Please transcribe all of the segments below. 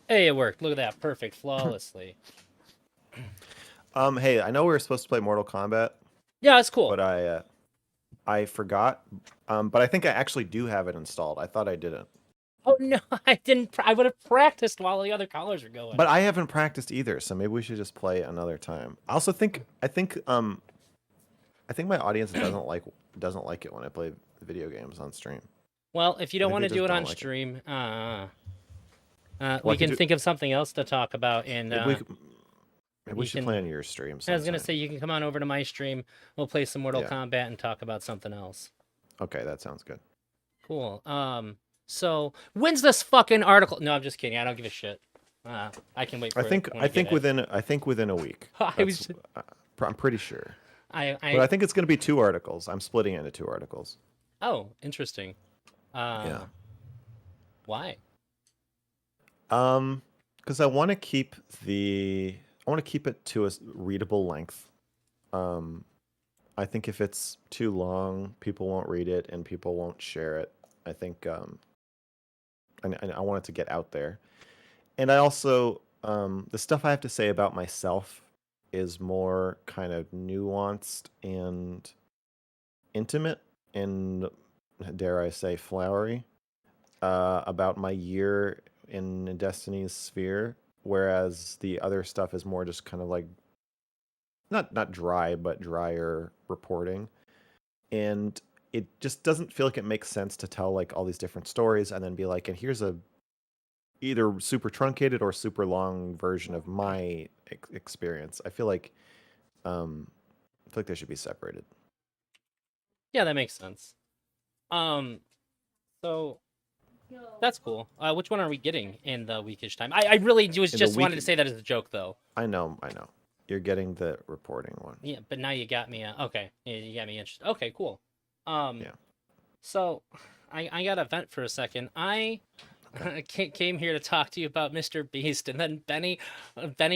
Hey, it worked. Look at that. Perfect. Flawlessly. Hey, I know we were supposed to play Mortal Kombat, Yeah, it's cool. but I forgot. But I think I actually do have it installed. I thought I didn't, Oh, no. I didn't. I would have practiced while the other callers are going. but I haven't practiced either. So maybe we should just play another time. I also think I think my audience doesn't like it when I play video games on stream. Well, if you I don't think want they to do just it don't on like it. stream, Well, I we could can do. think of something else to talk about. And Maybe we could- maybe we you should play can. on your stream I was going to sometime. say, you can come on over to my stream. We'll play some Mortal Yeah. Kombat and talk about something else. Okay, that sounds good. Cool. So when's this fucking article? No, I'm just kidding. I don't give a shit. I can wait I for it think when I I get think it. within a week. I was. That's I'm pretty sure. I. But I I. think it's going to be two articles. I'm splitting it into two articles. Oh, interesting. Yeah. Why? Because I want to keep it to a readable length. Um, I think if it's too long, people won't read it and people won't share it. I think and I want it to get out there. And I also the stuff I have to say about myself is more kind of nuanced and intimate and dare I say flowery about my year in Destiny's sphere, whereas the other stuff is more just kind of like not dry but drier reporting, and it just doesn't feel like it makes sense to tell like all these different stories and then be like, and here's a either super truncated or super long version of my experience. I feel like they should be separated. Yeah, that makes sense. Um. So that's cool. Which one are we getting in the weekish time? I really was In the just wanted week, to say that as a joke, though. I know, you're getting the reporting one. Yeah, but now you got me. Okay, yeah, you got me interested. Okay, cool. Um, Yeah. so I got to vent for a second. I Okay. came here to talk to you about Mr. Beast, and then Benny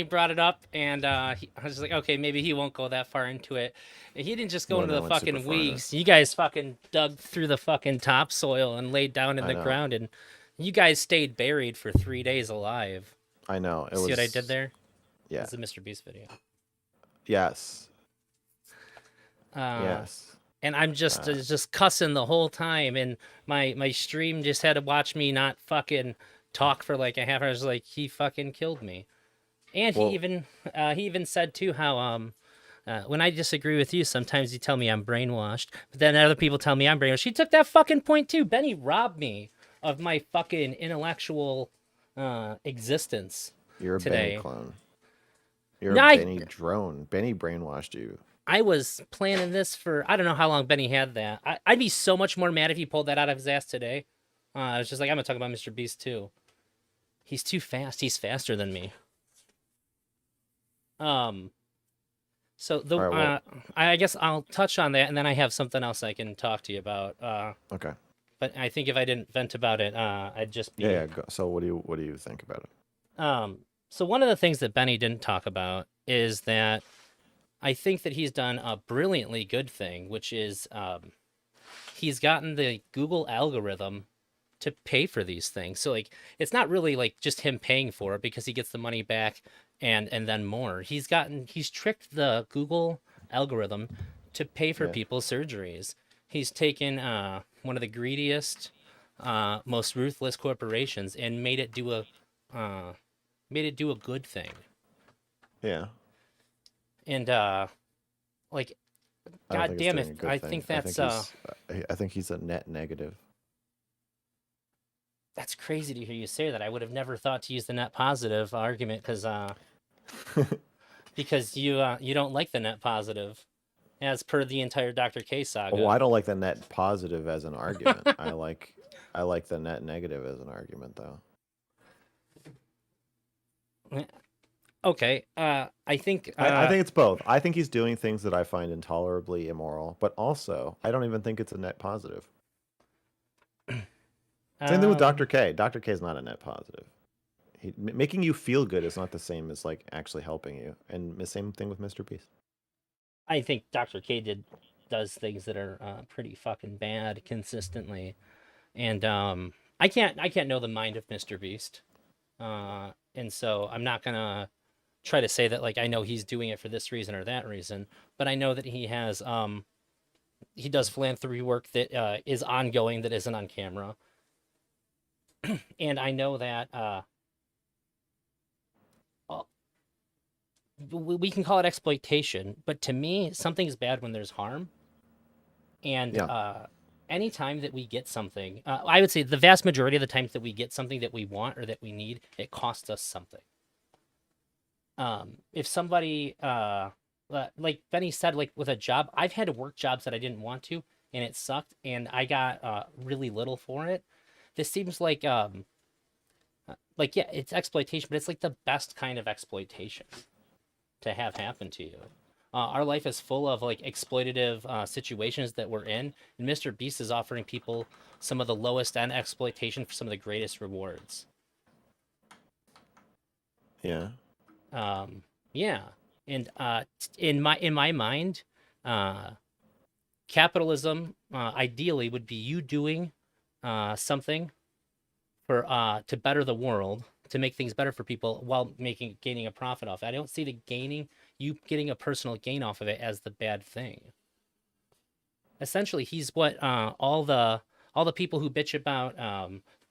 brought it up, and I was like, okay, maybe he won't go that far into it. And he didn't just go No, into no, I the went super fucking far into it. weeds. You guys fucking dug through the fucking topsoil and laid down in I the know. ground, and you guys stayed buried for 3 days alive. I know. It See what I did was. there? Yeah. This is a Mr. Beast video. Yes. Uh, Yes. and I'm just cussing the whole time, and my stream just had to watch me not fucking talk for like a half hour. I was like, he fucking killed me. And Well, he even said too how when I disagree with you, sometimes you tell me I'm brainwashed, but then other people tell me I'm brainwashed. He took that fucking point too. Benny robbed me of my fucking intellectual existence you're a Benny today. clone. You're a No, Benny drone. Benny brainwashed you. I was planning this for I don't know how long Benny had that. I'd be so much more mad if he pulled that out of his ass today. I was just like, I'm gonna talk about Mr. Beast too. He's too fast. He's faster than me. Um, so the All right. Well. I guess I'll touch on that, and then I have something else I can talk to you about. Okay. But I think if I didn't vent about it, I'd just Yeah. be Yeah. Go. So what do you think about it? So one of the things that Benny didn't talk about is that I think that he's done a brilliantly good thing, which is he's gotten the Google algorithm to pay for these things. So like it's not really like just him paying for it because he gets the money back and then more. He's tricked the Google algorithm to pay for Yeah. people's surgeries. He's taken one of the greediest, most ruthless corporations and uh, made it do a good thing. Yeah. And like I don't god think it's damn doing it, a good I thing. think that's I think he's a net negative. that's crazy to hear you say that. I would have never thought to use the net positive argument because you don't like the net positive, as per the entire Dr. K Oh, saga. I don't like the net positive as an argument. I like the net negative as an argument though. Okay, I think I think it's both. I think he's doing things that I find intolerably immoral, but also I don't even think it's a net positive. Same thing with um Dr. K. Dr. K is not a net positive. Making you feel good is not the same as like actually helping you. And the same thing with Mr. Beast. I think Dr. K does things that are pretty fucking bad consistently, and I can't know the mind of Mr. Beast. And so I'm not gonna try to say that like I know he's doing it for this reason or that reason, but I know that he does philanthropy work that is ongoing that isn't on camera, and I know that uh, we can call it exploitation, but to me, something's bad when there's harm. And Yeah. anytime that we get something, I would say the vast majority of the times that we get something that we want or that we need, it costs us something. If somebody, like Benny said, like with a job, I've had to work jobs that I didn't want to, and it sucked, and I got really little for it. This seems like yeah, it's exploitation, but it's like the best kind of exploitation to have happen to you. Our life is full of like exploitative situations that we're in, and Mr. Beast is offering people some of the lowest end exploitation for some of the greatest rewards. Yeah. Yeah, and in my mind, uh, capitalism ideally would be you doing something for to better the world, to make things better for people while gaining a profit off it. I don't see the gaining you getting a personal gain off of it as the bad thing. Essentially, he's what all the people who bitch about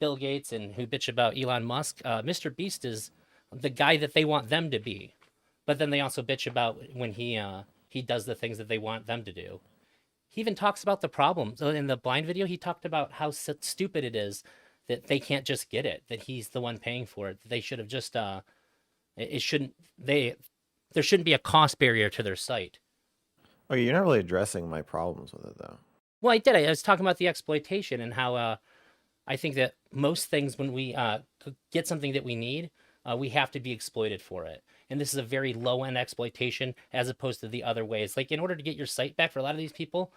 Bill Gates and who bitch about Elon Musk. Mr. Beast is the guy that they want them to be, but then they also bitch about when he does the things that they want them to do. He even talks about the problems. So in the blind video, he talked about how stupid it is that they can't just get it, that he's the one paying for it. They should have just it shouldn't they there shouldn't be a cost barrier to their site. Oh, you're not really addressing my problems with it though. Well, I did. I was talking about the exploitation and how I think that most things when we get something that we need, we have to be exploited for it. And this is a very low end exploitation as opposed to the other ways. Like in order to get your site back for a lot of these people,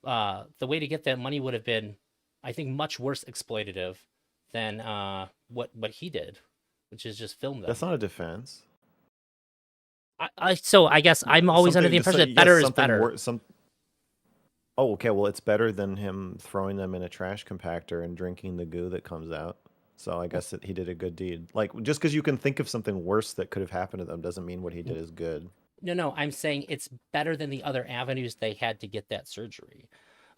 the way to get that money would have been, I think, much worse exploitative than what he did, which is just film That's them. not a defense. So I guess I'm always under Something the to impression say, that yes, better is something better. worse. Oh, okay. Well, it's better than him throwing them in a trash compactor and drinking the goo that comes out. So I guess that he did a good deed. Like just because you can think of something worse that could have happened to them doesn't mean what he did is good. No, I'm saying it's better than the other avenues they had to get that surgery.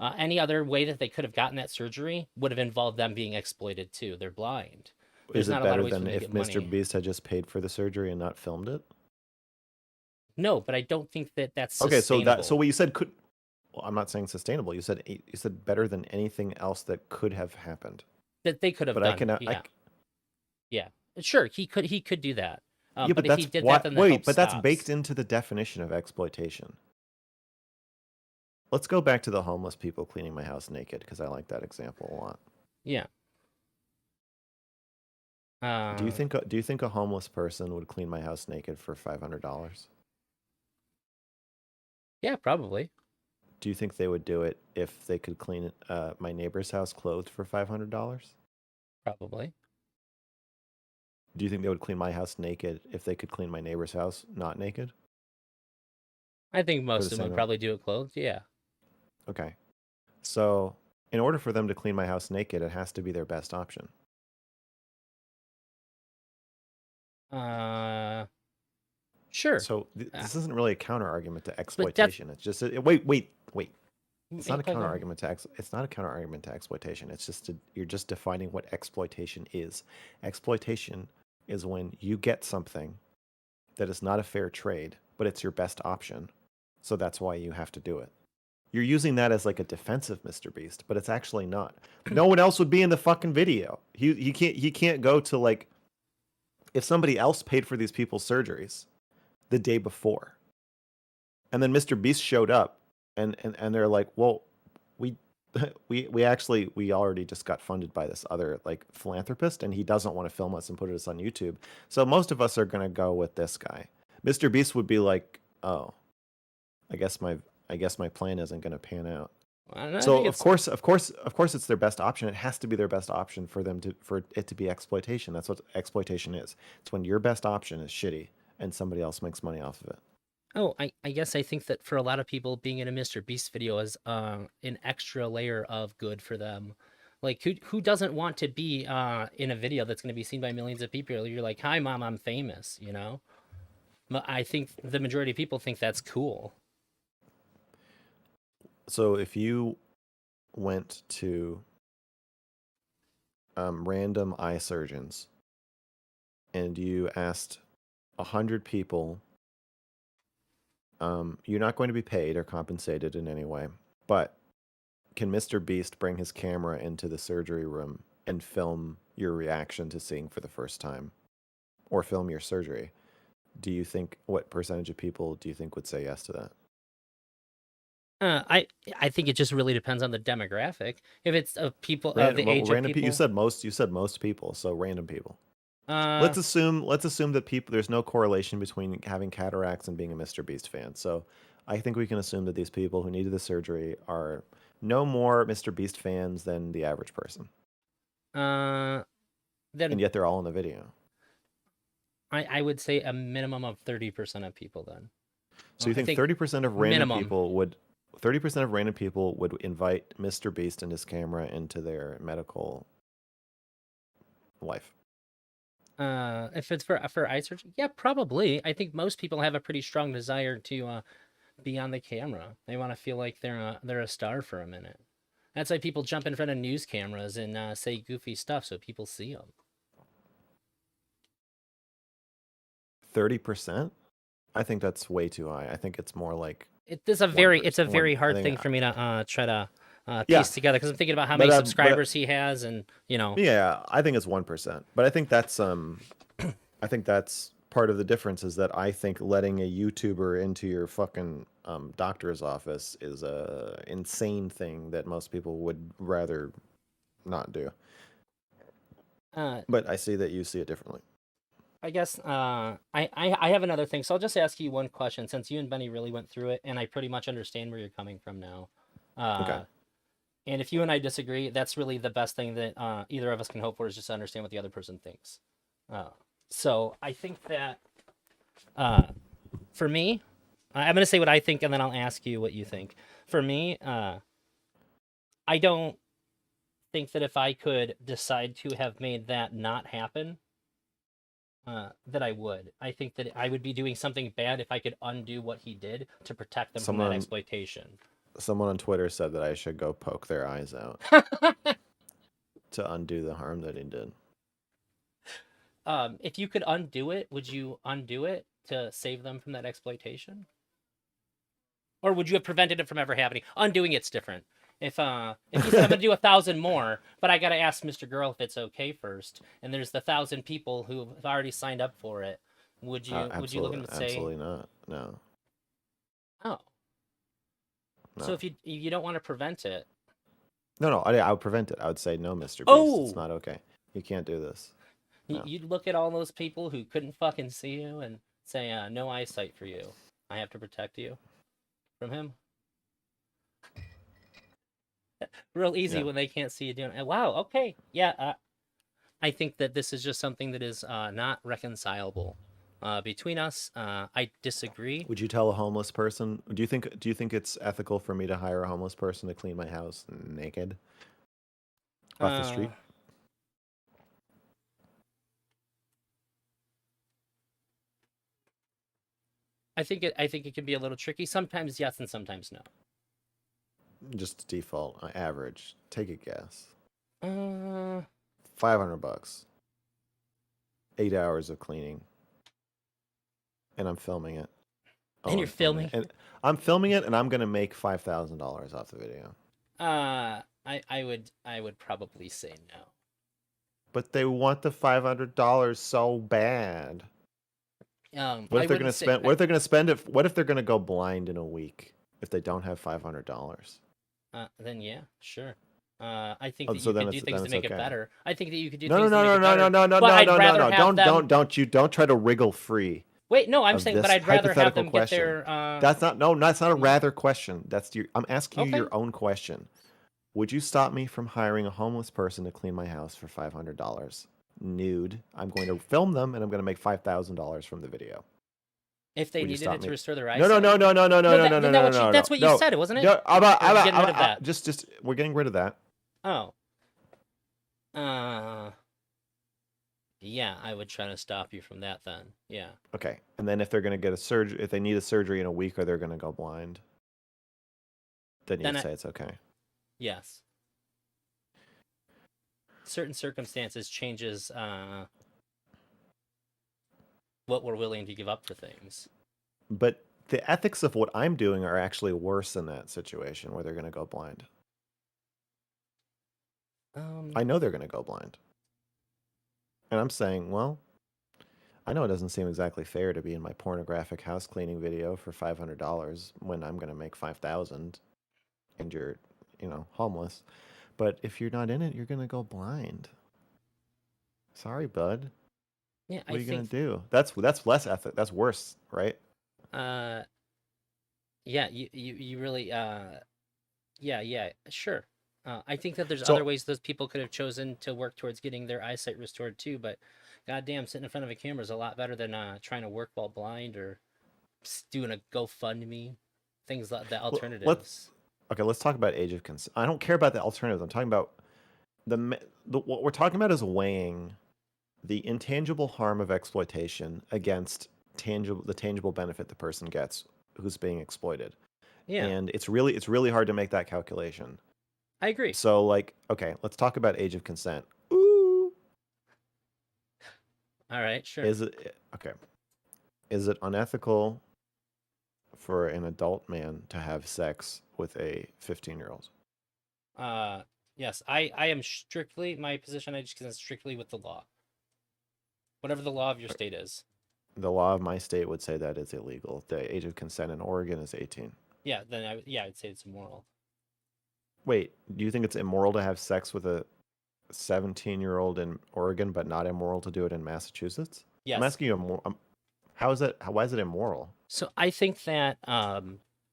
Any other way that they could have gotten that surgery would have involved them being exploited too. They're blind. Is There's it not a lot of better ways for than them to if get Mr. money. Beast had just paid for the surgery and not filmed it? No, but I don't think that that's Okay, so sustainable. what you said could. Well, I'm not saying sustainable. You said better than anything else that could have happened. That they could have But I done. can Yeah, yeah. Sure, he could do that. yeah, But but if he that's did that, what then the wait, help but that's stops. baked into the definition of exploitation. Let's go back to the homeless people cleaning my house naked because I like that example a lot. Yeah. Do you Uh, think do you think a homeless person would clean my house naked for $500? yeah, probably, Do you think they would do it if they could clean my neighbor's house clothed for $500? probably. Do you think they would clean my house naked if they could clean my neighbor's house not naked I think for most the of them same would amount? probably do it clothed. Yeah. Okay. So, in order for them to clean my house naked, it has to be their best option. Uh, sure. So, Uh, this isn't really a counter argument to but that's exploitation. It's just wait. It's not a go counter ahead. argument to it's not a counter argument to exploitation. You're just defining what exploitation is. Exploitation is when you get something that is not a fair trade, but it's your best option. So that's why you have to do it. You're using that as like a defensive Mr. Beast, but it's actually not. No one else would be in the fucking video. He can't go to like if somebody else paid for these people's surgeries the day before. And then Mr. Beast showed up and they're like, "Well, we we already just got funded by this other like philanthropist and he doesn't want to film us and put us on YouTube. So most of us are going to go with this guy." Mr. Beast would be like, "Oh, I guess my I guess my plan isn't going to pan out." I So think of it's course, of course, of course, it's their best option. It has to be their best option for it to be exploitation. That's what exploitation is. It's when your best option is shitty and somebody else makes money off of it. Oh, I guess I think that for a lot of people, being in a Mr. Beast video is an extra layer of good for them. Like who doesn't want to be in a video that's going to be seen by millions of people? You're like, "Hi mom, I'm famous," you know? But I think the majority of people think that's cool. So if you went to random eye surgeons and you asked 100 people, you're not going to be paid or compensated in any way, but can Mr. Beast bring his camera into the surgery room and film your reaction to seeing for the first time, or film your surgery? Do you think, what percentage of people do you think would say yes to that? I think it just really depends on the demographic. If it's of people of the Well, age of random people. You people, said most. You said most people. So random people. uh, Let's assume that people. There's no correlation between having cataracts and being a Mr. Beast fan. So I think we can assume that these people who needed the surgery are no more Mr. Beast fans than the average person, uh, then and yet they're all in the video. I would say a minimum of 30% of people. Then So you I think think 30% of random minimum. people would 30% of random people would invite Mr. Beast and his camera into their medical life. If it's for eye surgery, yeah, probably. I think most people have a pretty strong desire to be on the camera. They want to feel like they're a star for a minute. That's why people jump in front of news cameras and say goofy stuff so people see them. 30%? I think that's way too high. I think it's more like It's a very 1%. One, I hard think, thing for me to try to yeah, piece together because I'm thinking about how many but subscribers he has, and yeah, I think it's 1%. But I think that's part of the difference is that I think letting a YouTuber into your fucking doctor's office is a insane thing that most people would rather not do. uh, But I see that you see it differently. I guess I have another thing, so I'll just ask you one question since you and Benny really went through it, and I pretty much understand where you're coming from now. Okay. Uh, and if you and I disagree, that's really the best thing that either of us can hope for is just to understand what the other person thinks. Uh, so I think that uh, for me, I'm going to say what I think, and then I'll ask you what you think. For me, I don't think that if I could decide to have made that not happen, that I would. I think that I would be doing something bad if I could undo what he did to protect them from that Someone exploitation. someone on Twitter said that I should go poke their eyes out to undo the harm that he did. If you could undo it, would you undo it to save them from that exploitation? Or would you have prevented it from ever happening? Undoing it's different. If you said I'm gonna do 1,000 more, but I gotta ask MrGirl if it's okay first, and there's the 1,000 people who have already signed up for it, would you look Absolutely, and say, absolutely not. No, oh, so no, if you don't want to prevent it, no. I would prevent it. I would say no, Mr. Beast. It's oh, not okay. You can't do this. No. you'd look at all those people who couldn't fucking see you and say, no eyesight for you. I have to protect you from him. Real easy Yeah. when they can't see you doing it. Wow. Okay. Yeah. I think that this is just something that is not reconcilable between us. I disagree. Would you tell a homeless person? Do you think it's ethical for me to hire a homeless person to clean my house naked off the Uh, street? I think it can be a little tricky. Sometimes yes, and sometimes no. Just default average. Take a guess. Uh, $500. 8 hours of cleaning, and I'm filming it. and you're I'm filming filming. it. And I'm filming it, and I'm gonna make $5,000 off the video. I would probably say no. But they want the $500 so bad. What I if they're wouldn't gonna say. spend? What if they're gonna spend it? What if they're gonna go blind in a week if they don't have $500? Then yeah, sure. I think Oh, that so you then could do it's things then to it's make it okay. better. I think that you could do No, no, things to no, make no, it no, no, better. no, no, But no, I'd no, no, rather no. have them. Don't try to wriggle free Wait, no, I'm of saying, but this I'd rather have hypothetical them get question. their. That's not no, that's not a rather question. I'm asking you Okay. your own question. Would you stop me from hiring a homeless person to clean my house for $500? Nude. I'm going to film them and I'm going to make $5,000 from the video. If they Would you needed stop it to me? restore their No, no, eyesight. no, no, no, no, no, No, no, no, that no, isn't that no, what no, that's what you no, said, wasn't it? no. Or are we getting rid of that? Just we're getting rid of that. Oh, Uh, yeah, I would try to stop you from that then. Yeah. Okay. And then if they're going to get a surgery, if they need a surgery in a week or they're going to go blind, then Then you'd say it's okay. yes. Certain circumstances changes what we're willing to give up for things. But the ethics of what I'm doing are actually worse in that situation where they're going to go blind. Um, I know they're going to go blind. And I'm saying, well, I know it doesn't seem exactly fair to be in my pornographic house cleaning video for $500 when I'm going to make 5,000 and you're, homeless. But if you're not in it, you're going to go blind. Sorry, bud. yeah, What I are you going think to do? That's less ethic. That's worse, right? uh yeah, you really yeah, sure. I think that there's other So, ways those people could have chosen to work towards getting their eyesight restored too, but goddamn, sitting in front of a camera is a lot better than trying to work while blind or doing a GoFundMe, things like the let's alternatives. okay, let's talk about age of consent. I don't care about the alternatives. I'm talking about what we're talking about is weighing the intangible harm of exploitation against the tangible benefit the person gets who's being exploited. Yeah, And it's really hard to make that calculation. I agree. So like, okay, let's talk about age of consent. Ooh. All right, sure. Is it okay? Is it unethical for an adult man to have sex with a 15-year-old? Uh, yes, I am strictly my position. I just consent strictly with the law, whatever the law of your state is. The law of my state would say that is illegal. The age of consent in Oregon is 18. Yeah, then I'd say it's immoral. Wait, do you think it's immoral to have sex with a 17-year-old in Oregon, but not immoral to do it in Massachusetts? I'm Yes. asking you, how is that? Why is it immoral? So I think that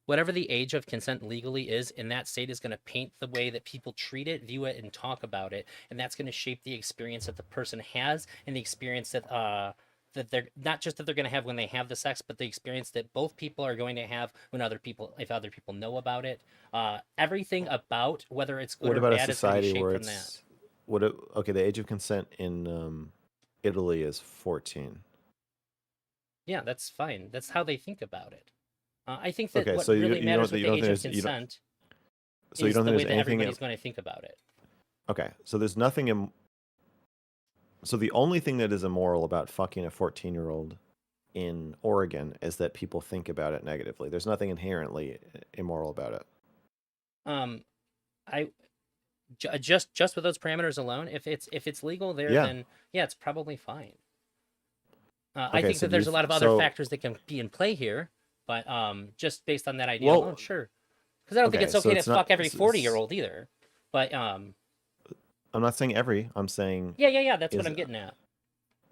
whatever the age of consent legally is in that state is going to paint the way that people treat it, view it, and talk about it, and that's going to shape the experience that the person has and the experience that they're not just that they're going to have when they have the sex, but the experience that both people are going to have when if other people know about it. Everything about whether it's good What or about a bad is going to be society shaped where from that. it's okay, the age of consent in Italy is 14. Yeah, that's fine. That's how they think about it. I think that Okay, what so really matters with you the don't think age of there's you don't consent so you is don't the think way there's that anything everybody's going to think about it. okay, so there's nothing so the only thing that is immoral about fucking a 14-year-old in Oregon is that people think about it negatively. There's nothing inherently immoral about it. Um, I just with those parameters alone, if it's legal there, Yeah. then yeah, it's probably fine. I Okay, think so that do you there's a lot of other so factors that can be in play here, but just based on that idea alone, well, sure. Because I don't think okay, it's so okay to it's not fuck every 40-year-old either. But I'm not saying every, I'm saying yeah, that's what is I'm getting at.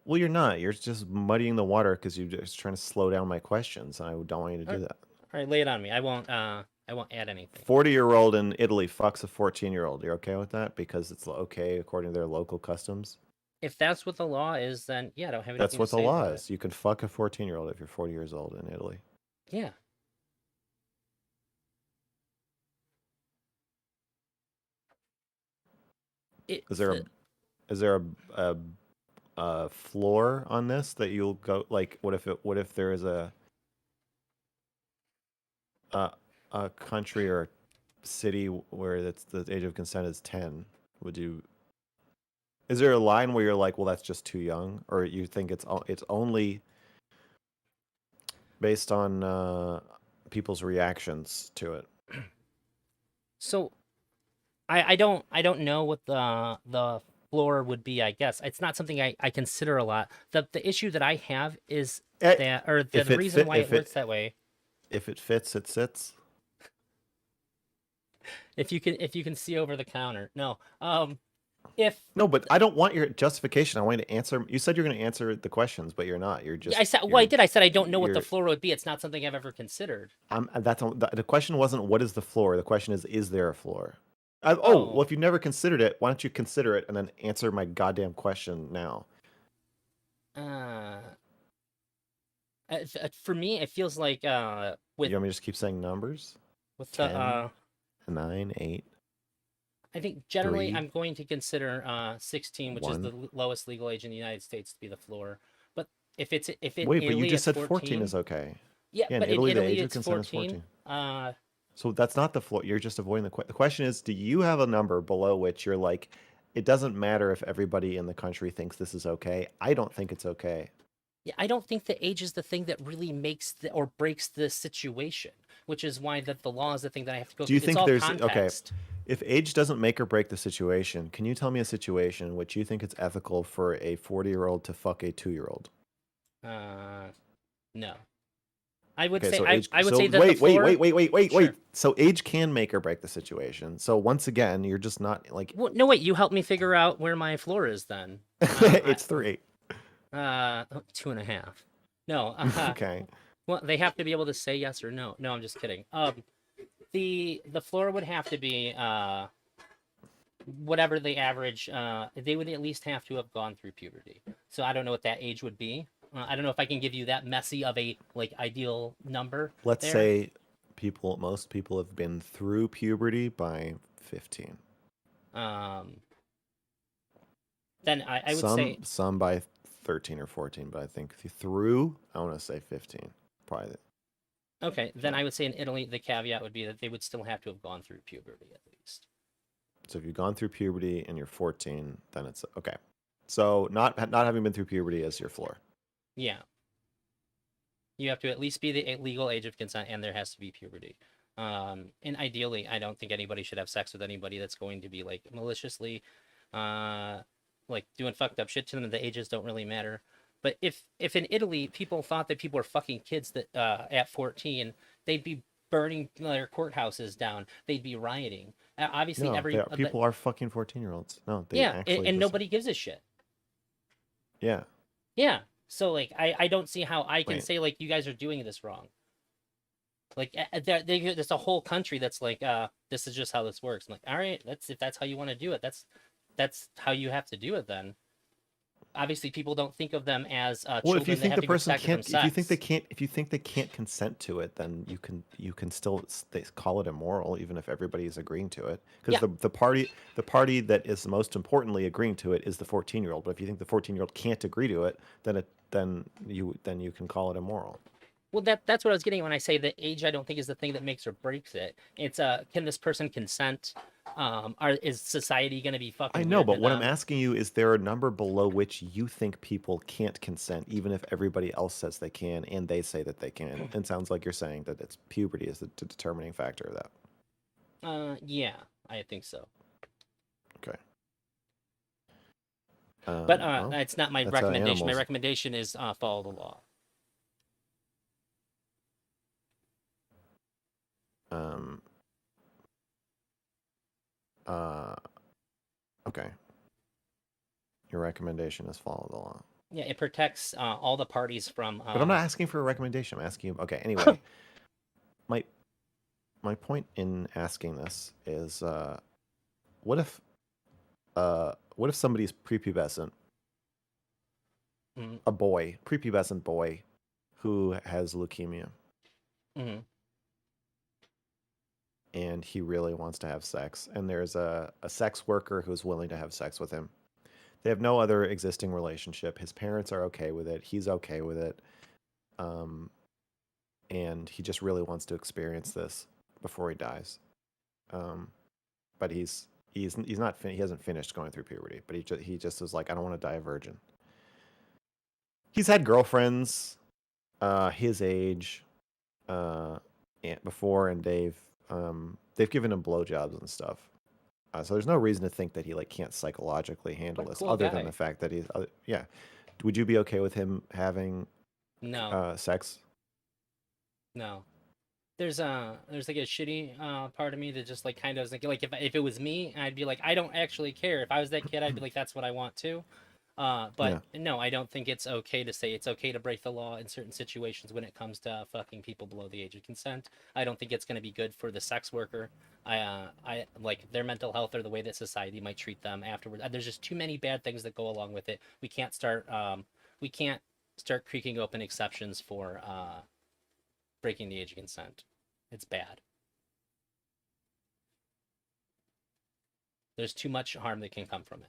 well, you're not. You're just muddying the water because you're just trying to slow down my questions, and I don't want you to All do right, that. all right, lay it on me. I won't add anything. 40-year-old in Italy fucks a 14-year-old. You're okay with that because it's okay according to their local customs? If that's what the law is, then yeah, I don't have That's anything to what the say law about it. is. You can fuck a 14-year-old if you're 40 years old in Italy. Yeah. It Is there a the, is there a floor on this that you'll go like what if there is a a country or city where that's the age of consent is 10? Would you Is there a line where you're like, well, that's just too young, or you think it's only based on people's reactions to it? so I don't know what the floor would be, I guess. It's not something I consider a lot. The issue that I have is Eh, that or If the it reason fit, why it works that way. if it fits, it sits. If you can see over the counter. No. If No, but I don't want your justification. I want you to answer. You said you're going to answer the questions, but you're not. You're yeah, I just said well I did. I said I don't know what the you're. floor would be. It's not something I've ever considered. The question wasn't what is the floor. The question is there a floor? Well, Oh. if you've never considered it, why don't you consider it and then answer my goddamn question now? Uh for me it feels like You want me to just keep saying numbers? with the 10, 9, 8. I think generally Three, I'm going to consider 16, which is the one. lowest legal age in the United States, to be the floor. But if in Wait, but you Italy just it's said 14 14, is okay. yeah, Yeah, in but in Italy, the Italy age of it's consent is 14. 14. So that's not the floor. You're just avoiding the question. The question is, do you have a number below which you're like, it doesn't matter if everybody in the country thinks this is okay. I don't think it's okay. Yeah, I don't think the age is the thing that really makes or breaks the situation, which is why that the law is the thing that I have to go Do you through. It's think all there's okay? context. If age doesn't make or break the situation, can you tell me a situation in which you think it's ethical for a 40-year-old to fuck a 2-year-old? Uh, no, I would Okay, say so age. I would So say that the wait, wait, wait, floor. wait, wait, wait, Sure. wait. So age can make or break the situation. So once again, you're just not like Well, no, wait. You help me figure out where my floor is then. it's 3. 2.5. No. Okay. Well, they have to be able to say yes or no. No, I'm just kidding. The floor would have to be whatever the average. They would at least have to have gone through puberty. So I don't know what that age would be. I don't know if I can give you that messy of a like ideal number Let's there. say most people have been through puberty by 15. Um, then I would say Some by 13 or 14, but I think through, I want to say 15. Probably. okay. Then Yeah. I would say in Italy the caveat would be that they would still have to have gone through puberty at least. So if you've gone through puberty and you're 14, then it's okay. So not having been through puberty is your floor. Yeah, you have to at least be the legal age of consent, and there has to be puberty. And ideally, I don't think anybody should have sex with anybody that's going to be like maliciously, uh, like doing fucked up shit to them. The ages don't really matter. But if in Italy people thought that people were fucking kids that at 14, they'd be burning their courthouses down. They'd be rioting. Obviously, No, every people are fucking 14-year-olds. No, they yeah, actually and just nobody gives a shit. yeah. Yeah. So like I don't see how I can Wait. say like you guys are doing this wrong. Like there's a whole country that's like, this is just how this works. I'm like, all right, that's if that's how you want to do it, that's how you have to do it. Then obviously people don't think of them as Well, if you children that think have the to be person protected from can't, sex. if you think they can't consent to it, then you can still they call it immoral, even if everybody is agreeing to it. Because Yeah. the party that is most importantly agreeing to it is the 14-year-old. But if you think the 14-year-old can't agree to it, then you can call it immoral. Well, that's what I was getting when I say that age. I don't think is the thing that makes or breaks it. It's can this person consent? Is society going to be I fucking know, weird to but what I'm them? asking you is there a number below which you think people can't consent, even if everybody else says they can and they say that they can? And it sounds like you're saying that it's puberty is the determining factor of that. Yeah, I think so. Okay. But Well, it's not my that's how recommendation. My animals. recommendation is follow the law. Um. Uh. Okay. Your recommendation is follow the law. Yeah, it protects all the parties from. But I'm not asking for a recommendation. I'm asking you. Okay. Anyway, my my point in asking this is, what if what if somebody's prepubescent, Mhm, a boy, prepubescent boy, who has leukemia, mhm. and he really wants to have sex, and there's a sex worker who's willing to have sex with him. They have no other existing relationship. His parents are okay with it. He's okay with it. Um, and he just really wants to experience this before he dies. Um, but he's not he hasn't finished going through puberty, but he just is like, I don't want to die a virgin. He's had girlfriends his age before, and they've given him blowjobs and stuff. So there's no reason to think that he like can't psychologically handle What a this, cool other than the guy. fact that he's yeah. Would you be okay with him having No, sex? no. There's like a shitty part of me that just like kind of is like if it was me, I'd be like I don't actually care. If I was that kid, I'd be like that's what I want to. But Yeah. no, I don't think it's okay to say it's okay to break the law in certain situations when it comes to fucking people below the age of consent. I don't think it's going to be good for the sex worker. I like their mental health or the way that society might treat them afterward. There's just too many bad things that go along with it. We can't start creaking open exceptions for breaking the age of consent. It's bad. There's too much harm that can come from it.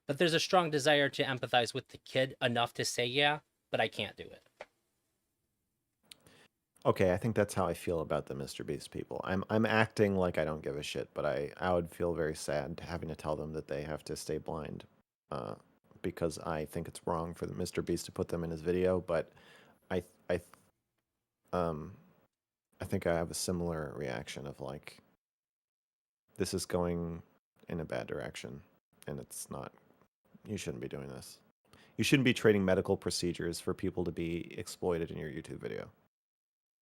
But there's a strong desire to empathize with the kid enough to say, yeah, but I can't do it. Okay, I think that's how I feel about the MrBeast people. I'm acting like I don't give a shit, but I would feel very sad having to tell them that they have to stay blind, uh, because I think it's wrong for the MrBeast to put them in his video. But I I um I think I have a similar reaction of like, this is going in a bad direction, and it's not. You shouldn't be doing this. You shouldn't be trading medical procedures for people to be exploited in your YouTube video.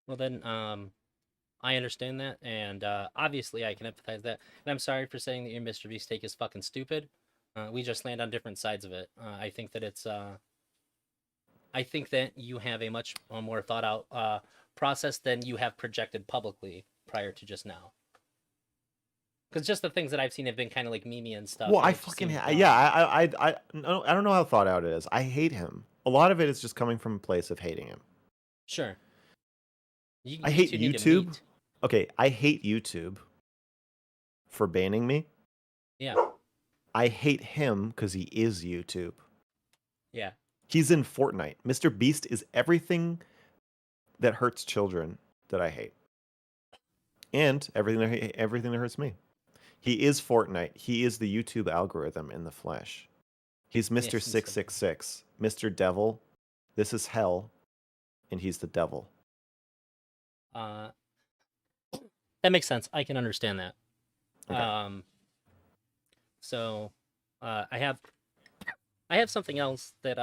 Well, then, I understand that, and obviously I can empathize that. And I'm sorry for saying that your Mr. Beast take is fucking stupid. We just land on different sides of it. I think that it's. I think that you have a much more thought out process than you have projected publicly prior to just now. Because just the things that I've seen have been kind of like meme and stuff. Well, and I it just fucking seems yeah. dumb. I don't know how thought out it is. I hate him. A lot of it is just coming from a place of hating him. Sure. I You hate two need to YouTube. meet. Okay, I hate YouTube for banning me. Yeah. I hate him because he is YouTube. Yeah. He's in Fortnite. Mr. Beast is everything that hurts children that I hate, and everything that hurts me. He is Fortnite. He is the YouTube algorithm in the flesh. He's Yeah, Mr. he's the- 666, Mr. Devil. This is hell, and he's the devil. Uh, that makes sense. I can understand that. Okay. So, I have something else that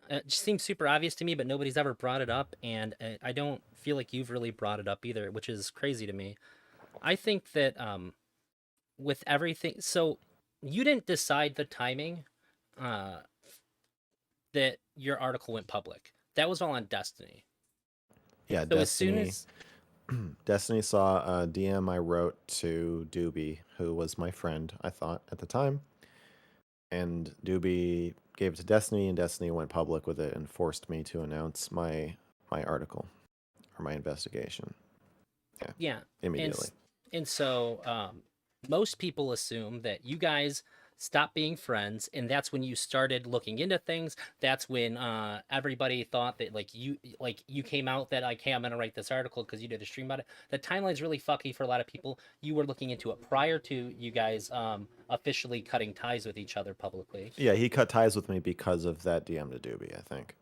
it just seems super obvious to me, but nobody's ever brought it up, and I don't feel like you've really brought it up either, which is crazy to me. I think that with everything, so you didn't decide the timing uh, that your article went public. That was all on Destiny. Yeah, So as soon Destiny. as Destiny saw a DM I wrote to Doobie, who was my friend, I thought at the time, and Doobie gave it to Destiny, and Destiny went public with it and forced me to announce my article or my investigation. Yeah, yeah, and immediately. and so most people assume that you guys stopped being friends, and that's when you started looking into things. That's when everybody thought that like you came out that like, hey, I'm gonna write this article because you did a stream about it. The timeline's really fucky for a lot of people. You were looking into it prior to you guys officially cutting ties with each other publicly. Yeah, he cut ties with me because of that DM to Doobie, I think.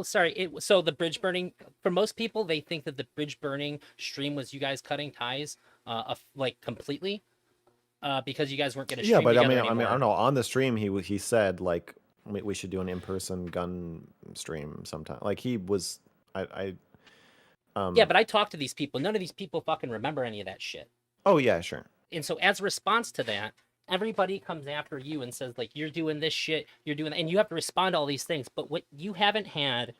Sorry. So the bridge burning, for most people, they think that the bridge burning stream was you guys cutting ties, like completely, because you guys weren't going to Yeah, stream but together I don't anymore. know. On the stream, he said like we should do an in-person gun stream sometime. Like he was, I Yeah, but I talked to these people. None of these people fucking remember any of that shit. Oh yeah, sure. And so as a response to that, everybody comes after you and says like you're doing this shit, you're doing, and you have to respond to all these things. But what you haven't had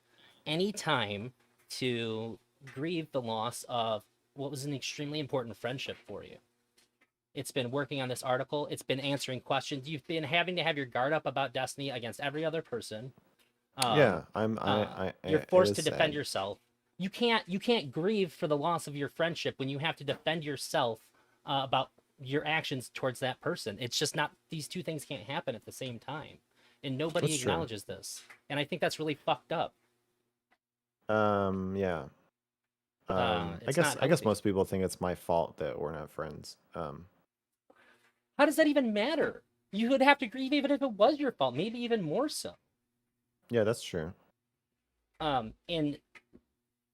any time to grieve the loss of what was an extremely important friendship for you. It's been working on this article. It's been answering questions. You've been having to have your guard up about Destiny against every other person. Yeah, You're it forced is to defend sad. yourself. You can't grieve for the loss of your friendship when you have to defend yourself about your actions towards that person. It's just not, these two things can't happen at the same time, and nobody That's true. acknowledges this. And I think that's really fucked up. Yeah. It's not I guess healthy. most people think it's my fault that we're not friends. How does that even matter? You would have to grieve even if it was your fault, maybe even more so. Yeah, that's true. And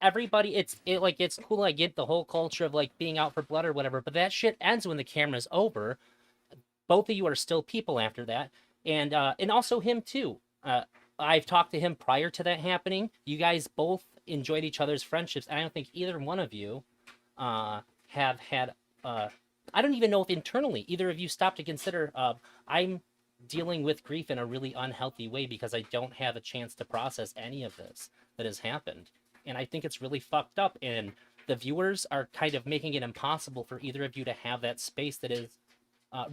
everybody, it's cool. I get the whole culture of like being out for blood or whatever, but that shit ends when the camera's over. Both of you are still people after that, and also him too. I've talked to him prior to that happening. You guys both enjoyed each other's friendships. I don't think either one of you have had. I don't even know if internally either of you stopped to consider. I'm dealing with grief in a really unhealthy way because I don't have a chance to process any of this that has happened, and I think it's really fucked up. And the viewers are kind of making it impossible for either of you to have that space that is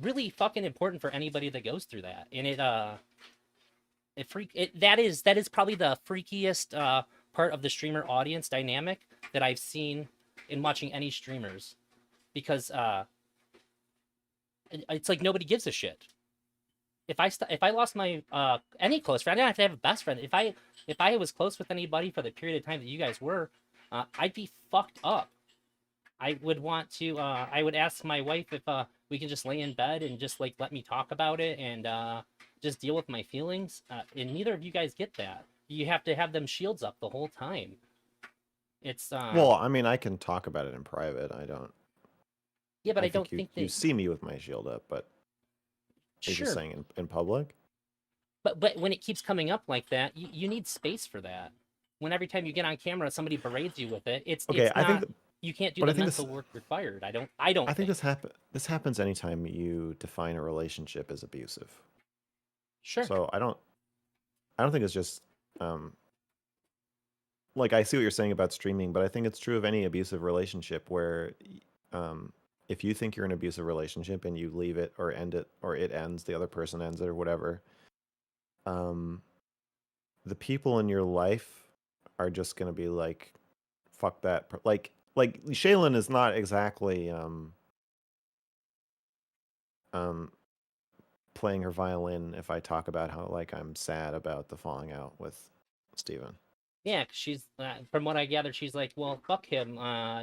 really fucking important for anybody that goes through that. And that is probably the freakiest part of the streamer audience dynamic that I've seen in watching any streamers because it's like nobody gives a shit. If I lost my any close friend, I don't have to have a best friend. If I was close with anybody for the period of time that you guys were, I'd be fucked up. I would want to. I would ask my wife if we can just lay in bed and just like let me talk about it and just deal with my feelings. And neither of you guys get that. You have to have them shields up the whole time. It's Well, I mean, I can talk about it in private. I don't. yeah, but I I don't think think you that see me with my shield up, but you're just sure. saying in public. But when it keeps coming up like that, you need space for that. When every time you get on camera, somebody berates you with it. Okay, It's I think, not. You can't do but the mental work required. I don't I think think. this happens anytime you define a relationship as abusive. Sure. So I don't think it's just like I see what you're saying about streaming, but I think it's true of any abusive relationship where if you think you're in an abusive relationship and you leave it or end it or it ends, the other person ends it or whatever, um, the people in your life are just gonna be like, fuck that. Like Shaylin is not exactly um playing her violin if I talk about how like I'm sad about the falling out with Steven. Yeah, 'cause she's from what I gathered, she's like, well, fuck him.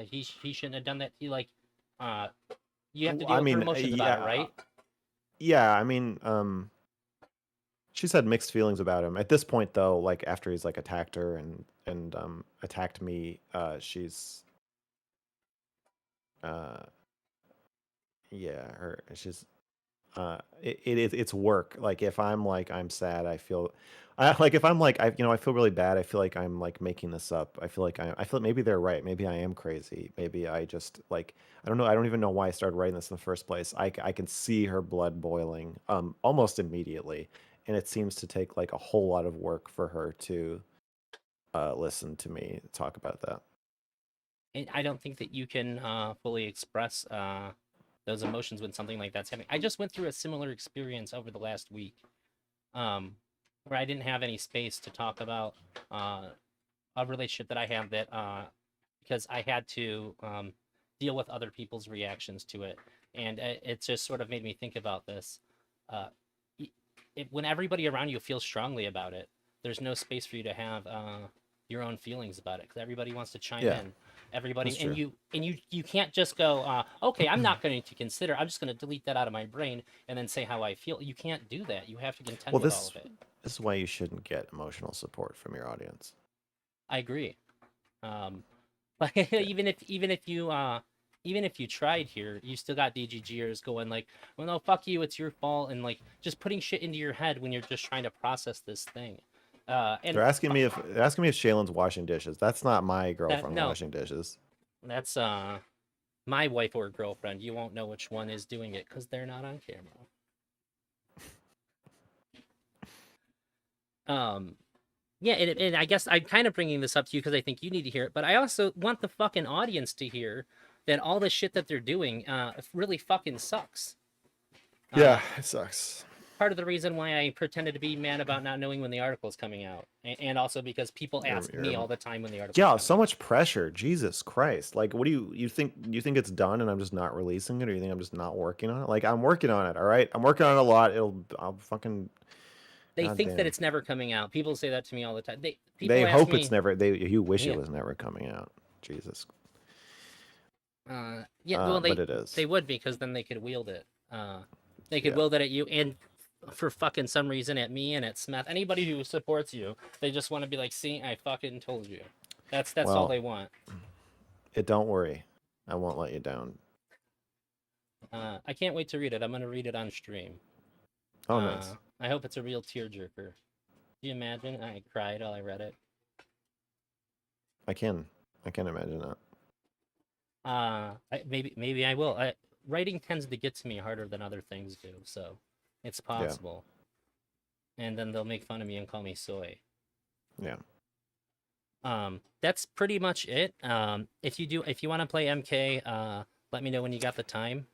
He shouldn't have done that. He like, uh, you have to deal I with her mean, emotions about it, yeah, right? yeah. I mean, she's had mixed feelings about him. At this point, though, like after he's like attacked her and attacked me, uh, yeah, her she's it's work. Like if I'm like I'm sad, I feel I like if I'm like I feel really bad. I feel like I'm like making this up. I feel maybe they're right. Maybe I am crazy. Maybe I just like I don't know. I don't even know why I started writing this in the first place. I can see her blood boiling almost immediately, and it seems to take like a whole lot of work for her to listen to me talk about that. And I don't think that you can fully express those emotions when something like that's happening. I just went through a similar experience over the last week, where I didn't have any space to talk about uh, a relationship that I have that because I had to deal with other people's reactions to it, and it just sort of made me think about this. Uh, when everybody around you feels strongly about it, there's no space for you to have your own feelings about it because everybody wants to chime Yeah, in. that's Everybody true. you can't just go, okay, I'm not going to consider. I'm just going to delete that out of my brain and then say how I feel. You can't do that. You have to contend Well, with all of it. this is why you shouldn't get emotional support from your audience. I agree. Um, but Yeah. even if you tried here, you still got DGGers going like, well, no, fuck you, it's your fault, and like just putting shit into your head when you're just trying to process this thing. And They're asking me if Shaylin's washing dishes. That's not my that girlfriend no, washing dishes. that's my wife or girlfriend. You won't know which one is doing it because they're not on camera. Um, yeah, and I guess I'm kind of bringing this up to you because I think you need to hear it, but I also want the fucking audience to hear that all the shit that they're doing really fucking sucks. Uh, Yeah, it sucks. Part of the reason why I pretended to be mad about not knowing when the article is coming out, and also because people ask me all the time when the article's Yeah, coming so out. much pressure. Jesus Christ. Like, what do you think? You think it's done and I'm just not releasing it, or you think I'm just not working on it? Like, I'm working on it. All right, I'm working on it a lot. I'll fucking, They think that goddamn. it's never coming out. People say that to me all the time. They People ask hope it's me, never. You wish it yeah, was never coming out. Jesus. yeah. Well, But it is. they would because then they could wield it. They could Yeah. wield it at you and for fucking some reason at me and at Smith. Anybody who supports you, they just want to be like, see, I fucking told you. That's all Well, they want. don't worry. I won't let you down. I can't wait to read it. I'm gonna read it on stream. Oh, nice. I hope it's a real tearjerker. Do you imagine? I cried while I read it. I can. I can imagine that. Maybe I will. Writing tends to get to me harder than other things do, so it's Yeah. possible. And then they'll make fun of me and call me soy. Yeah. That's pretty much it. If you want to play MK, let me know when you got the time.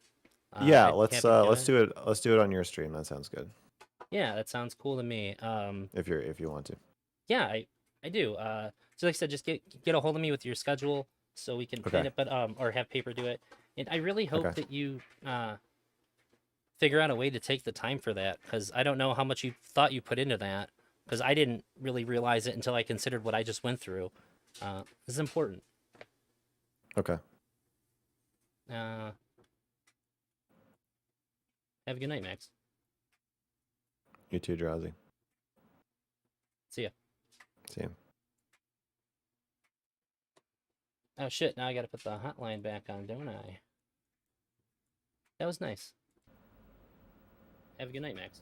Yeah. I'd be happy to do Let's it. do it. Let's do it on your stream. That sounds good. Yeah, that sounds cool to me. If you want to. Yeah, I do. So like I said, just get a hold of me with your schedule so we can Okay. pen it, but or have paper do it. And I really hope Okay. that you figure out a way to take the time for that, because I don't know how much you thought you put into that, because I didn't really realize it until I considered what I just went through. This is important. Okay. Uh, have a good night, Max. You too, Drowsy. See ya. See you. Oh shit! Now I gotta put the hotline back on, don't I? That was nice. Have a good night, Max.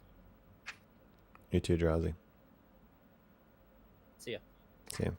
You too, Drowsy. See ya. See you.